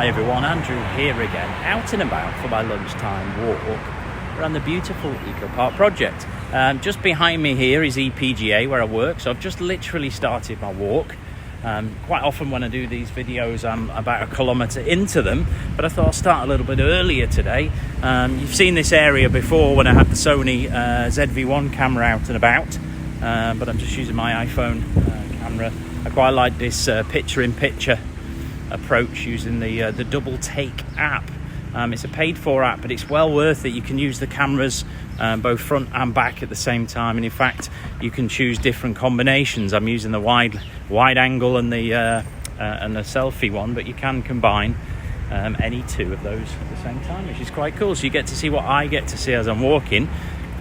Hi everyone, Andrew here again, out and about for my lunchtime walk around the beautiful Ecopark project. Just behind me here is EPGA where I work, so I've just literally started my walk. Quite often when I do these videos I'm about a kilometre into them, but I thought I'll start a little bit earlier today. You've seen this area before when I had the Sony ZV-1 camera out and about, but I'm just using my iPhone camera. I quite like this picture-in-picture approach using the double take app. It's a paid for app, but it's well worth it. You can use the cameras both front and back at the same time, and in fact you can choose different combinations. I'm using the wide angle and the selfie one, but you can combine any two of those at the same time, which is quite cool. So you get to see what I get to see as I'm walking,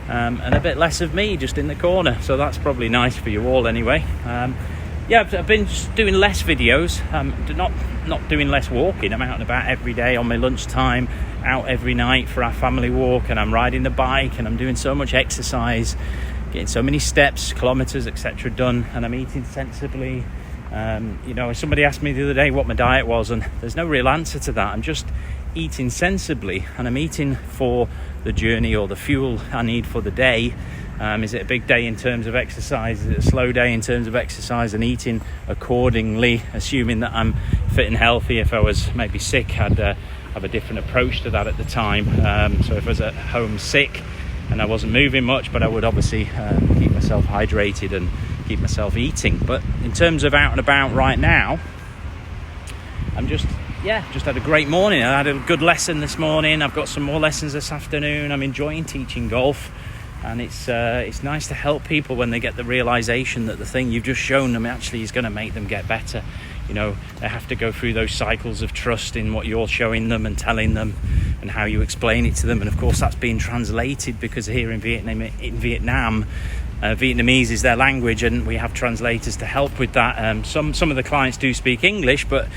and a bit less of me just in the corner, so that's probably nice for you all anyway. I've been just doing less videos, not doing less walking. I'm out and about every day on my lunchtime, out every night for our family walk, and I'm riding the bike, and I'm doing so much exercise, getting so many steps, kilometres, etc. done, and I'm eating sensibly. Somebody asked me the other day what my diet was, and there's no real answer to that. I'm just eating sensibly, and I'm eating for the journey or the fuel I need for the day. Is it a big day in terms of exercise? Is it a slow day in terms of exercise? And eating accordingly, assuming that I'm fit and healthy. If I was maybe sick, I'd have a different approach to that at the time. So if I was at home sick and I wasn't moving much, but I would obviously keep myself hydrated and keep myself eating. But in terms of out and about right now, I'm just had a great morning. I had a good lesson this morning. I've got some more lessons this afternoon. I'm enjoying teaching golf. And it's nice to help people when they get the realization that the thing you've just shown them actually is going to make them get better. You know, they have to go through those cycles of trust in what you're showing them and telling them and how you explain it to them. And of course that's being translated, because here in Vietnam, Vietnamese is their language, and we have translators to help with that. Some of the clients do speak English, but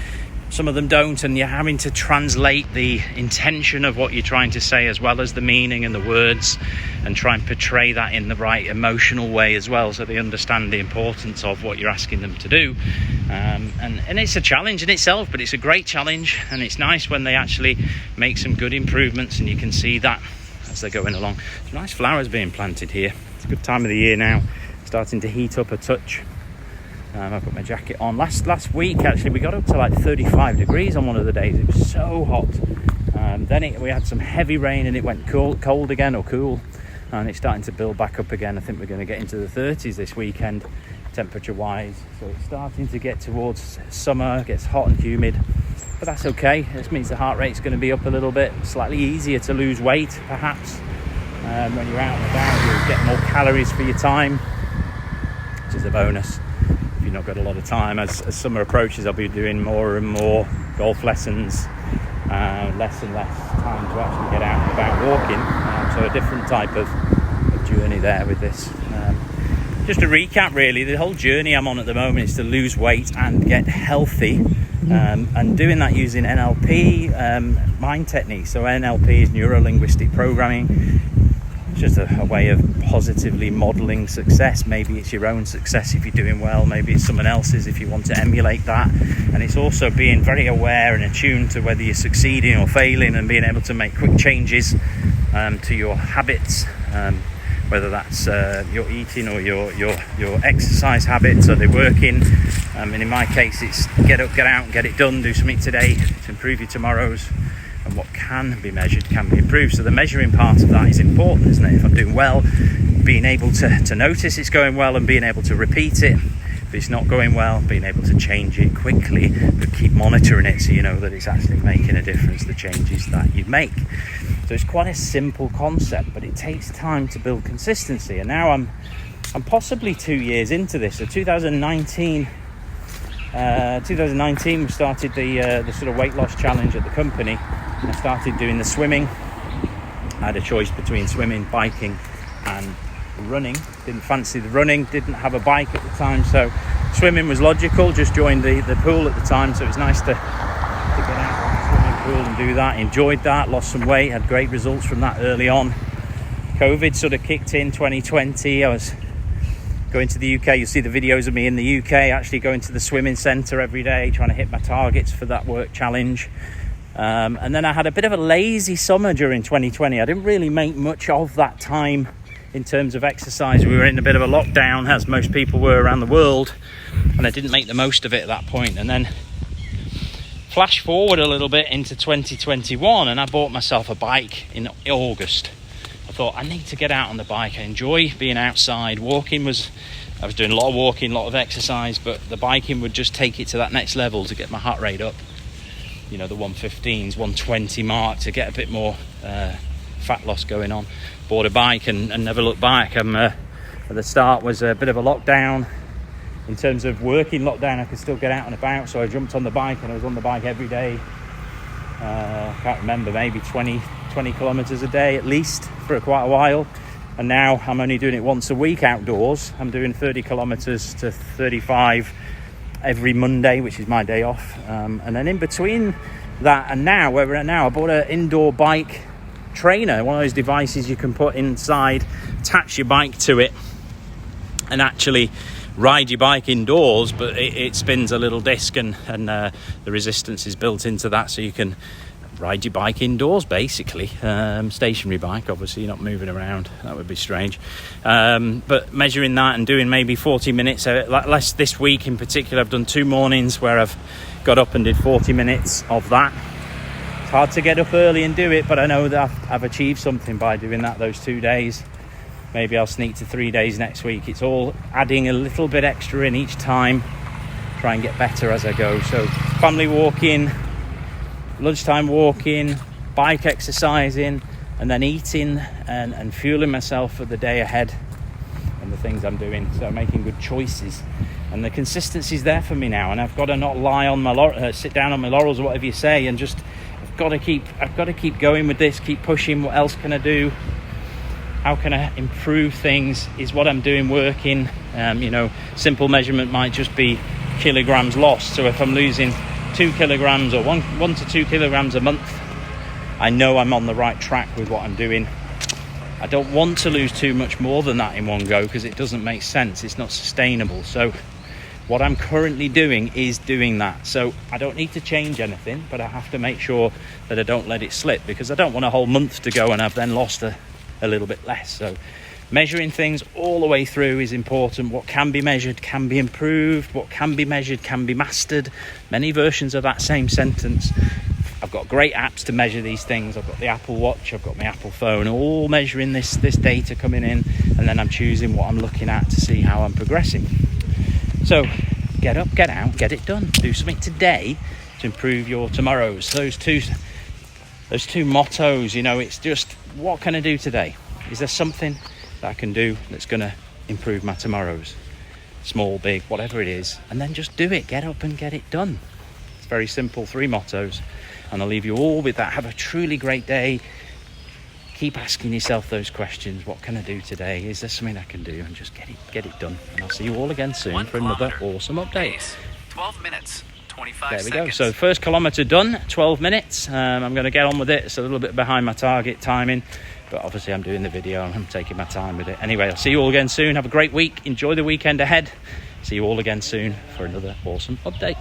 some of them don't, and you're having to translate the intention of what you're trying to say as well as the meaning and the words, and try and portray that in the right emotional way as well, so they understand the importance of what you're asking them to do. And it's a challenge in itself, but it's a great challenge, and it's nice when they actually make some good improvements, and you can see that as they're going along. Some nice flowers being planted here. It's a good time of the year now, starting to heat up a touch. I've got my jacket on. Last week actually we got up to like 35 degrees on one of the days. It was so hot. Then we had some heavy rain and it went cold again, or cool, and it's starting to build back up again. I think we're going to get into the 30s this weekend temperature wise, so it's starting to get towards summer. It gets hot and humid, but that's okay. This means the heart rate's going to be up a little bit. Slightly easier to lose weight perhaps. When you're out and about, you'll get more calories for your time, which is a bonus. You've not got a lot of time. As summer approaches, I'll be doing more and more golf lessons, less and less time to actually get out and about walking, so a different type of journey there with this. Just to recap, really, the whole journey I'm on at the moment is to lose weight and get healthy, and doing that using NLP mind techniques. So NLP is neuro-linguistic programming. It's just a way of positively modelling success. Maybe it's your own success if you're doing well, maybe it's someone else's if you want to emulate that. And it's also being very aware and attuned to whether you're succeeding or failing, and being able to make quick changes to your habits, whether that's your eating or your exercise habits. Are they working? And in my case it's get up, get out and get it done. Do something today to improve your tomorrows. And what can be measured can be improved. So the measuring part of that is important, isn't it? If I'm doing well, being able to notice it's going well and being able to repeat it. If it's not going well, being able to change it quickly, but keep monitoring it so you know that it's actually making a difference, the changes that you make. So it's quite a simple concept, but it takes time to build consistency. And now I'm possibly 2 years into this. So 2019 we started the sort of weight loss challenge at the company. I started doing the swimming. I had a choice between swimming, biking and running. Didn't fancy the running, didn't have a bike at the time, so swimming was logical. Just joined the pool at the time, so it was nice to get out of the swimming pool and do that. Enjoyed that, lost some weight, had great results from that early on. COVID sort of kicked in 2020. I was going to the UK. You'll see the videos of me in the UK actually going to the swimming centre every day, trying to hit my targets for that work challenge. And then I had a bit of a lazy summer during 2020. I didn't really make much of that time in terms of exercise. We were in a bit of a lockdown, as most people were around the world, and I didn't make the most of it at that point. And then flash forward a little bit into 2021, and I bought myself a bike in August. I thought, I need to get out on the bike. I enjoy being outside. I was doing a lot of walking, a lot of exercise, but the biking would just take it to that next level to get my heart rate up. You know, the 115s, 120 mark, to get a bit more fat loss going on. Bought a bike and never looked back. At the start was a bit of a lockdown. In terms of working lockdown, I could still get out and about, so I jumped on the bike, and I was on the bike every day. I can't remember, maybe 20 kilometres a day at least for quite a while. And now I'm only doing it once a week outdoors. I'm doing 30 kilometres to 35 every Monday, which is my day off. And then in between that and now, where we're at now, I bought an indoor bike trainer, one of those devices you can put inside, attach your bike to it, and actually ride your bike indoors, but it spins a little disc, and the resistance is built into that, so you can ride your bike indoors basically. Stationary bike, obviously you're not moving around, that would be strange. But measuring that and doing maybe 40 minutes, less this week in particular. I've done 2 mornings where I've got up and did 40 minutes of that. It's hard to get up early and do it, but I know that I've achieved something by doing that those 2 days. Maybe I'll sneak to 3 days next week. It's all adding a little bit extra in each time, try and get better as I go. So family walking, lunchtime walking, bike exercising, and then eating and fueling myself for the day ahead and the things I'm doing. So making good choices, and the consistency's there for me now, and I've got to not lie on my sit down on my laurels or whatever you say, and just I've got to keep going with this, keep pushing. What else can I do? How can I improve things? Is what I'm doing working? Simple measurement might just be kilograms lost. So if I'm losing 2 kilograms or 1 to 2 kilograms a month, I know I'm on the right track with what I'm doing. I don't want to lose too much more than that in one go, because it doesn't make sense. It's not sustainable. So what I'm currently doing is doing that. So I don't need to change anything, but I have to make sure that I don't let it slip, because I don't want a whole month to go and I've then lost a little bit less. So measuring things all the way through is important. What can be measured can be improved. What can be measured can be mastered. Many versions of that same sentence. I've got great apps to measure these things. I've got the Apple Watch, I've got my Apple phone, all measuring this data coming in, and then I'm choosing what I'm looking at to see how I'm progressing. So get up, get out, get it done. Do something today to improve your tomorrows. Those two mottos, it's just, what can I do today? Is there something that I can do that's going to improve my tomorrows? Small, big, whatever it is. And then just do it. Get up and get it done. It's very simple, 3 mottos. And I'll leave you all with that. Have a truly great day. Keep asking yourself those questions. What can I do today? Is there something I can do? And just get it done. And I'll see you all again soon for another awesome update. 12 minutes. 25 there we seconds. go. So first kilometre done, 12 minutes. I'm going to get on with it. It's a little bit behind my target timing, but obviously I'm doing the video and I'm taking my time with it. Anyway, I'll see you all again soon. Have a great week. Enjoy the weekend ahead. See you all again soon for another awesome update.